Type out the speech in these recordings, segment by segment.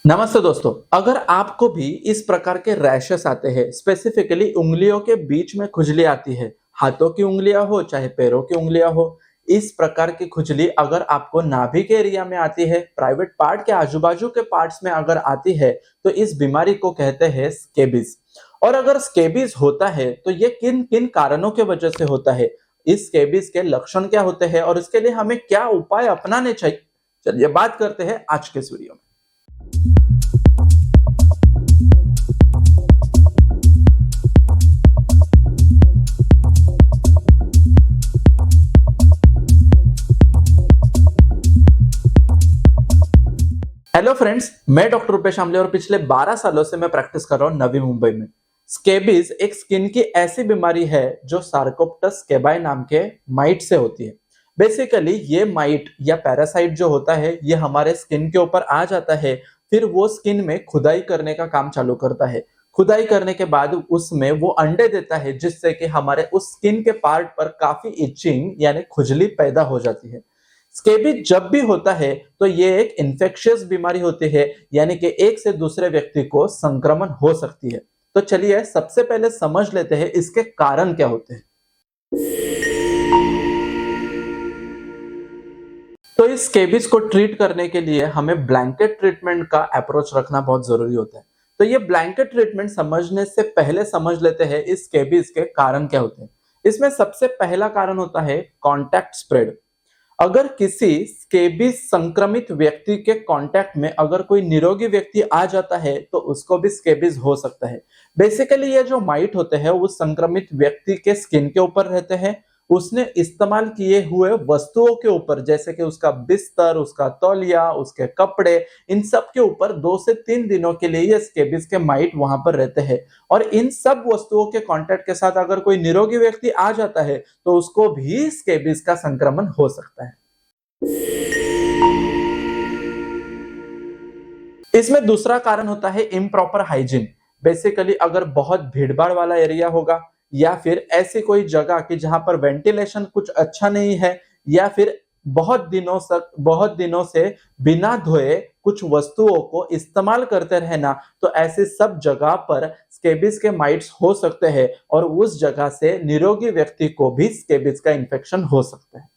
नमस्ते दोस्तों। अगर आपको भी इस प्रकार के रैशेस आते हैं, स्पेसिफिकली उंगलियों के बीच में खुजली आती है, हाथों की उंगलियां हो चाहे पैरों की उंगलियां हो, इस प्रकार की खुजली अगर आपको नाभि के एरिया में आती है, प्राइवेट पार्ट के आजू बाजू के पार्ट्स में अगर आती है, तो इस बीमारी को कहते हैं स्केबीज। और अगर स्केबीज होता है तो ये किन किन कारणों के वजह से होता है, इस स्केबीज के लक्षण क्या होते हैं और इसके लिए हमें क्या उपाय अपनाने चाहिए, चलिए बात करते हैं आज के इस वीडियो में। हेलो फ्रेंड्स, मैं डॉक्टर रुपेश आमले और पिछले 12 सालों से मैं प्रैक्टिस कर रहा हूं नवी मुंबई में। स्केबीज एक स्किन की ऐसी बीमारी है जो सार्कोप्टस स्केबाई नाम के माइट से होती है। बेसिकली ये माइट या पैरासाइट जो होता है ये हमारे स्किन के ऊपर आ जाता है, फिर वो स्किन में खुदाई करने का काम चालू करता है। खुदाई करने के बाद उसमें वो अंडे देता है, जिससे कि हमारे उस स्किन के पार्ट पर काफी इचिंग यानी खुजली पैदा हो जाती है। स्केबीज जब भी होता है तो ये एक इन्फेक्शियस बीमारी होती है, यानी कि एक से दूसरे व्यक्ति को संक्रमण हो सकती है। तो चलिए सबसे पहले समझ लेते हैं इसके कारण क्या होते हैं। तो इस स्केबीज को ट्रीट करने के लिए हमें ब्लैंकेट ट्रीटमेंट का अप्रोच रखना बहुत जरूरी होता है। तो ये ब्लैंकेट ट्रीटमेंट समझने से पहले समझ लेते हैं इस स्केबीज के कारण क्या होते हैं। इसमें सबसे पहला कारण होता है कॉन्टैक्ट स्प्रेड। अगर किसी स्केबीज संक्रमित व्यक्ति के कांटेक्ट में अगर कोई निरोगी व्यक्ति आ जाता है तो उसको भी स्केबीज हो सकता है। बेसिकली ये जो माइट होते हैं वो संक्रमित व्यक्ति के स्किन के ऊपर रहते हैं, उसने इस्तेमाल किए हुए वस्तुओं के ऊपर, जैसे कि उसका बिस्तर, उसका तौलिया, उसके कपड़े, इन सब के ऊपर 2 से 3 दिनों के लिए ये स्केबीज के माइट वहां पर रहते हैं। और इन सब वस्तुओं के कांटेक्ट के साथ अगर कोई निरोगी व्यक्ति आ जाता है तो उसको भी स्केबीज का संक्रमण हो सकता है। इसमें दूसरा कारण होता है इम्प्रॉपर हाइजीन। बेसिकली अगर बहुत भीड़भाड़ वाला एरिया होगा या फिर ऐसी कोई जगह कि जहां पर वेंटिलेशन कुछ अच्छा नहीं है, या फिर बहुत दिनों से बिना धोए कुछ वस्तुओं को इस्तेमाल करते रहना, तो ऐसे सब जगह पर स्केबीज के माइट्स हो सकते हैं और उस जगह से निरोगी व्यक्ति को भी स्केबीज का इन्फेक्शन हो सकता है।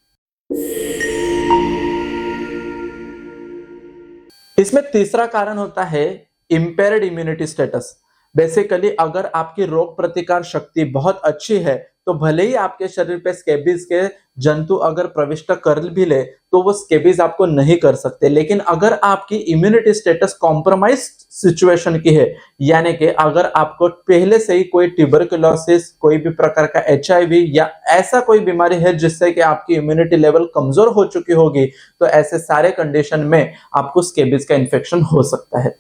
इसमें तीसरा कारण होता है इम्पेयर्ड इम्यूनिटी स्टेटस। बेसिकली अगर आपकी रोग प्रतिकार शक्ति बहुत अच्छी है तो भले ही आपके शरीर पे स्केबीज के जंतु अगर प्रविष्ट कर भी ले तो वो स्केबीज आपको नहीं कर सकते। लेकिन अगर आपकी इम्यूनिटी स्टेटस कॉम्प्रोमाइज सिचुएशन की है, यानी कि अगर आपको पहले से ही कोई ट्यूबरकुलोसिस, कोई भी प्रकार का एचआईवी या ऐसा कोई बीमारी है जिससे कि आपकी इम्यूनिटी लेवल कमजोर हो चुकी होगी, तो ऐसे सारे कंडीशन में आपको स्केबीज का इन्फेक्शन हो सकता है।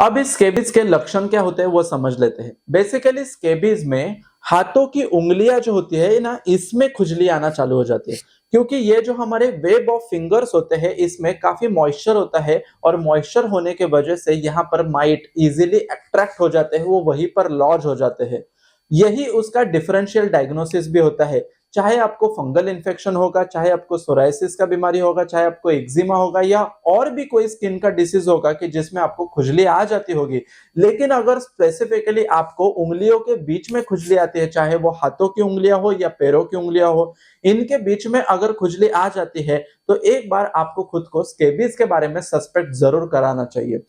अब इस स्केबीज के लक्षण क्या होते हैं वो समझ लेते हैं। बेसिकली स्केबीज में हाथों की उंगलियां जो होती है ना, इसमें खुजली आना चालू हो जाती है, क्योंकि ये जो हमारे वेब ऑफ फिंगर्स होते हैं इसमें काफी मॉइस्चर होता है और मॉइस्चर होने के वजह से यहाँ पर माइट इजीली अट्रैक्ट हो जाते हैं, वो वहीं पर लॉज हो जाते हैं। यही उसका डिफरेंशियल डायग्नोसिस भी होता है। चाहे आपको फंगल इन्फेक्शन होगा, चाहे आपको सोराइसिस का बीमारी होगा, चाहे आपको एक्जिमा होगा या और भी कोई स्किन का डिसीज होगा कि जिसमें आपको खुजली आ जाती होगी, लेकिन अगर स्पेसिफिकली आपको उंगलियों के बीच में खुजली आती है, चाहे वो हाथों की उंगलियां हो या पैरों की उंगलियां हो, इनके बीच में अगर खुजली आ जाती है तो एक बार आपको खुद को स्केबीज के बारे में सस्पेक्ट जरूर कराना चाहिए।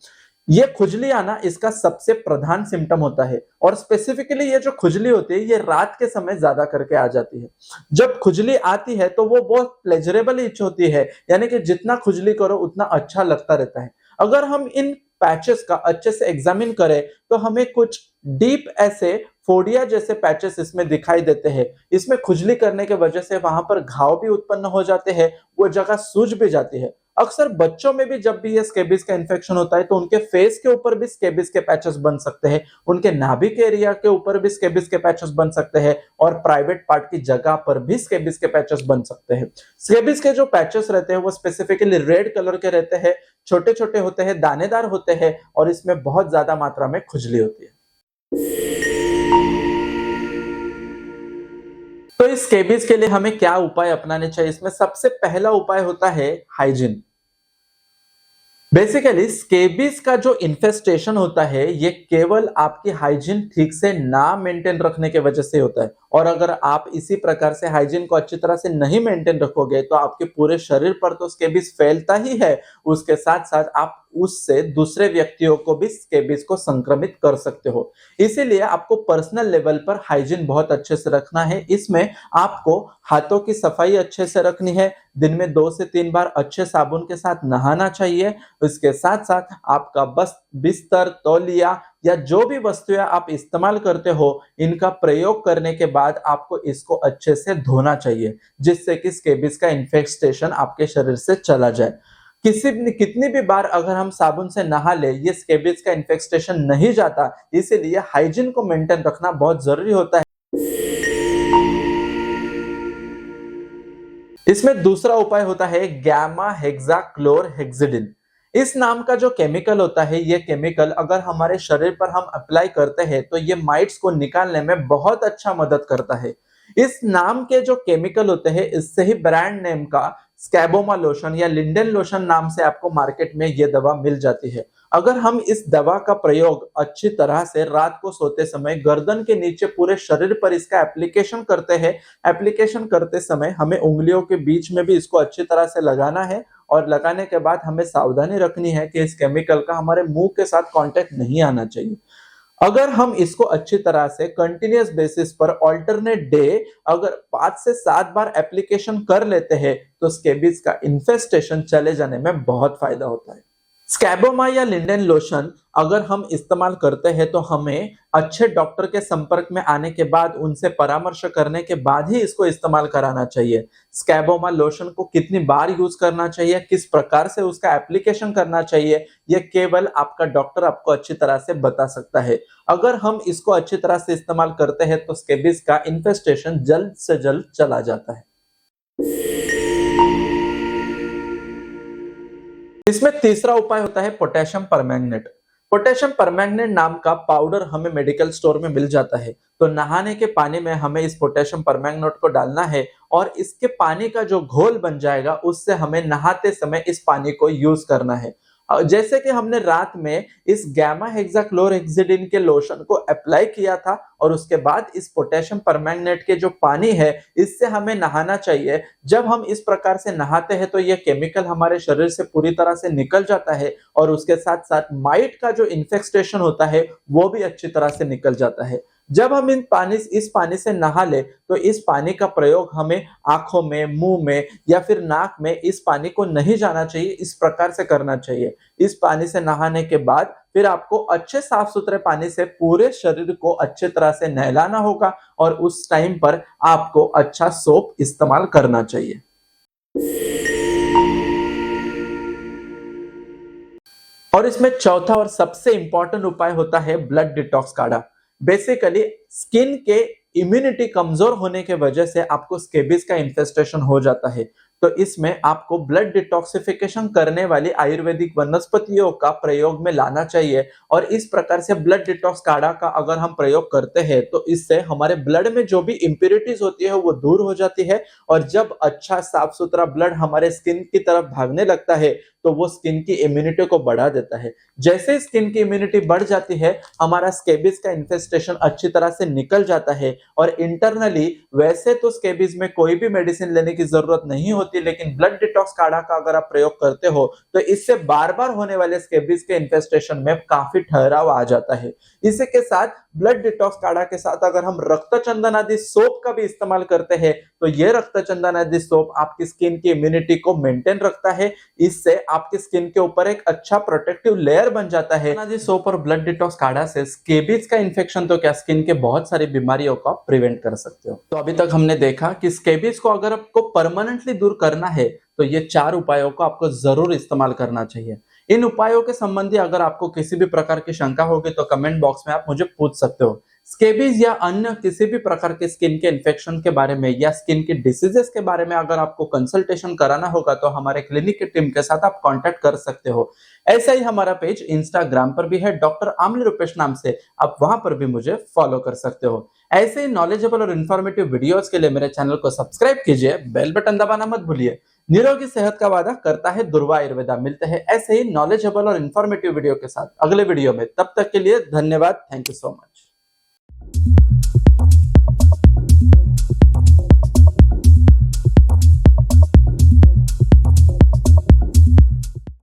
ये खुजली आना इसका सबसे प्रधान सिम्टम होता है और स्पेसिफिकली ये जो खुजली होती है ये रात के समय ज्यादा करके आ जाती है। जब खुजली आती है तो वो बहुत प्लेजरेबल इच होती है, यानी कि जितना खुजली करो उतना अच्छा लगता रहता है। अगर हम इन पैचेस का अच्छे से एग्जामिन करें तो हमें कुछ डीप ऐसे फोड़िया जैसे पैचेस इसमें दिखाई देते हैं। इसमें खुजली करने के वजह से वहां पर घाव भी उत्पन्न हो जाते हैं, वो जगह सूज भी जाती है। अक्सर बच्चों में भी जब भी ये स्केबीज का इन्फेक्शन होता है तो उनके फेस के ऊपर भी स्केबीज के पैचेस बन सकते हैं, उनके नाभि के एरिया के ऊपर भी स्केबीज के पैचेस बन सकते हैं और प्राइवेट पार्ट की जगह पर भी स्केबीज के पैचेस बन सकते हैं। स्केबीज के जो पैचेस रहते हैं वो स्पेसिफिकली रेड कलर के रहते हैं, छोटे छोटे होते हैं, दानेदार होते हैं और इसमें बहुत ज्यादा मात्रा में खुजली होती है। तो इस स्केबीज के लिए हमें क्या उपाय अपनाने चाहिए? इसमें सबसे पहला उपाय होता है हाइजीन। बेसिकली स्केबीज का जो इन्फेस्टेशन होता है ये केवल आपकी हाइजीन ठीक से ना मेंटेन रखने के वजह से होता है, और अगर आप इसी प्रकार से हाइजीन को अच्छी तरह से नहीं मेंटेन रखोगे तो आपके पूरे शरीर पर तो स्केबीज फैलता ही है, उसके साथ साथ आप उससे दूसरे व्यक्तियों को भी स्केबीज को संक्रमित कर सकते हो। इसीलिए आपको पर्सनल लेवल पर हाइजीन बहुत अच्छे से रखना है। इसमें आपको हाथों की सफाई अच्छे से रखनी है, दिन में 2 से 3 बार अच्छे साबुन के साथ नहाना चाहिए। इसके साथ-साथ आपका बस बिस्तर, तौलिया या जो भी वस्तुएँ आप इस्तेमाल करते हो, इनका प्रयोग करने के बाद आपको इसको अच्छे से धोना चाहिए, जिससे कि स्केबीज का इन्फेस्टेशन आपके शरीर से चला जाए। कितनी भी बार अगर हम साबुन से नहा ले, ये स्केबीज का इन्फेस्टेशन नहीं जाता, इसीलिए हाइजीन को मेंटेन रखना बहुत ज़रूरी होता है। इसमें दूसरा उपाय होता है गामा हेक्साक्लोरहेक्सिडिन। इस नाम का जो केमिकल होता है, ये केमिकल अगर हमारे शरीर पर हम अप्लाई करते हैं तो ये माइट्स को निकालने में बहुत अच्छा मदद करता है। इस नाम के जो केमिकल होते हैं, इससे ही ब्रांड नेम का स्कैबोमा लोशन या लिंडेन लोशन नाम से आपको मार्केट में ये दवा मिल जाती है। अगर हम इस दवा का प्रयोग अच्छी तरह से रात को सोते समय गर्दन के नीचे पूरे शरीर पर इसका एप्लीकेशन करते हैं, एप्लीकेशन करते समय हमें उंगलियों के बीच में भी इसको अच्छी तरह से लगाना है, और लगाने के बाद हमें सावधानी रखनी है कि इस केमिकल का हमारे मुंह के साथ कांटेक्ट नहीं आना चाहिए। अगर हम इसको अच्छी तरह से कंटिन्यूअस बेसिस पर अल्टरनेट डे अगर 5 से 7 बार एप्लीकेशन कर लेते हैं तो स्केबीज का इन्फेस्टेशन चले जाने में बहुत फायदा होता है। स्कैबोमा या लिंडेन लोशन अगर हम इस्तेमाल करते हैं तो हमें अच्छे डॉक्टर के संपर्क में आने के बाद उनसे परामर्श करने के बाद ही इसको इस्तेमाल कराना चाहिए। स्कैबोमा लोशन को कितनी बार यूज करना चाहिए, किस प्रकार से उसका एप्लीकेशन करना चाहिए, ये केवल आपका डॉक्टर आपको अच्छी तरह से बता सकता है। अगर हम इसको अच्छी तरह से इस्तेमाल करते हैं तो स्केबीज का इन्फेस्टेशन जल्द से जल्द चला जाता है। इसमें तीसरा उपाय होता है पोटेशियम परमैंगनेट। पोटेशियम परमैंगनेट नाम का पाउडर हमें मेडिकल स्टोर में मिल जाता है। तो नहाने के पानी में हमें इस पोटेशियम परमैंगनेट को डालना है, और इसके पानी का जो घोल बन जाएगा उससे हमें नहाते समय इस पानी को यूज करना है। जैसे कि हमने रात में इस गामा हेक्साक्लोरहेक्सिडिन के लोशन को अप्लाई किया था और उसके बाद इस पोटेशियम परमैंगनेट के जो पानी है इससे हमें नहाना चाहिए। जब हम इस प्रकार से नहाते हैं तो यह केमिकल हमारे शरीर से पूरी तरह से निकल जाता है, और उसके साथ साथ माइट का जो इन्फेक्शन होता है वो भी अच्छी तरह से निकल जाता है। जब हम इस पानी से नहा ले तो इस पानी का प्रयोग हमें आंखों में, मुंह में या फिर नाक में इस पानी को नहीं जाना चाहिए, इस प्रकार से करना चाहिए। इस पानी से नहाने के बाद फिर आपको अच्छे साफ सुथरे पानी से पूरे शरीर को अच्छे तरह से नहलाना होगा, और उस टाइम पर आपको अच्छा सोप इस्तेमाल करना चाहिए। और इसमें चौथा और सबसे इंपॉर्टेंट उपाय होता है ब्लड डिटॉक्स काढ़ा। बेसिकली स्किन के इम्यूनिटी कमजोर होने के वजह से आपको स्केबीज का इन्फेस्टेशन हो जाता है। तो इसमें आपको ब्लड डिटॉक्सिफिकेशन करने वाली आयुर्वेदिक वनस्पतियों का प्रयोग में लाना चाहिए, और इस प्रकार से ब्लड डिटॉक्स काढ़ा का अगर हम प्रयोग करते हैं तो इससे हमारे ब्लड में जो भी इंप्योरिटीज होती है वो दूर हो जाती है, और जब अच्छा साफ सुथरा ब्लड हमारे स्किन की तरफ भागने लगता है तो वो स्किन की इम्यूनिटी को बढ़ा देता है। जैसे स्किन की इम्यूनिटी बढ़ जाती है, हमारा स्केबीज का इन्फेस्टेशन अच्छी तरह से निकल जाता है, और इंटरनली वैसे तो स्केबीज में कोई भी मेडिसिन लेने की जरूरत नहीं होती, लेकिन ब्लड डिटॉक्स काढ़ा का अगर आप प्रयोग करते हो तो इससे बार बार होने वाले स्केबीज के इन्फेस्टेशन में काफी ठहराव आ जाता है। इसी के साथ ब्लड डिटॉक्स काढ़ा के साथ अगर हम रक्त चंदन आदि सोप का भी इस्तेमाल करते हैं तो ये रक्त चंदन आदि सोप आपकी स्किन की इम्यूनिटी को मेंटेन रखता है। इससे आपकी स्किन के ऊपर एक अच्छा प्रोटेक्टिव लेयर बन जाता है। आदि सोप और ब्लड डिटॉक्स काढ़ा से स्केबीज का इन्फेक्शन तो क्या, स्किन के बहुत सारी बीमारियों का प्रिवेंट कर सकते हो। तो अभी तक हमने देखा कि स्केबीज को अगर आपको परमानेंटली दूर करना है तो ये 4 उपायों को आपको जरूर इस्तेमाल करना चाहिए। इन उपायों के संबंधी अगर आपको किसी भी प्रकार की शंका होगी तो कमेंट बॉक्स में आप मुझे पूछ सकते हो। स्केबीज या अन्य किसी भी प्रकार के स्किन के इन्फेक्शन के बारे में या स्किन के डिसीजेस के बारे में अगर आपको कंसल्टेशन कराना होगा तो हमारे क्लिनिक की टीम के साथ आप कांटेक्ट कर सकते हो। ऐसा ही हमारा पेज इंस्टाग्राम पर भी है, डॉक्टर आमले रूपेश नाम से, आप वहां पर भी मुझे फॉलो कर सकते हो। ऐसे ही नॉलेजेबल और इन्फॉर्मेटिव वीडियोस के लिए मेरे चैनल को सब्सक्राइब कीजिए, बेल बटन दबाना मत भूलिए। निरोगी सेहत का वादा करता है दुर्वा आयुर्वेदा। मिलते हैं ऐसे ही नॉलेजेबल और इन्फॉर्मेटिव वीडियो के साथ अगले वीडियो में। तब तक के लिए धन्यवाद। Thank you so much.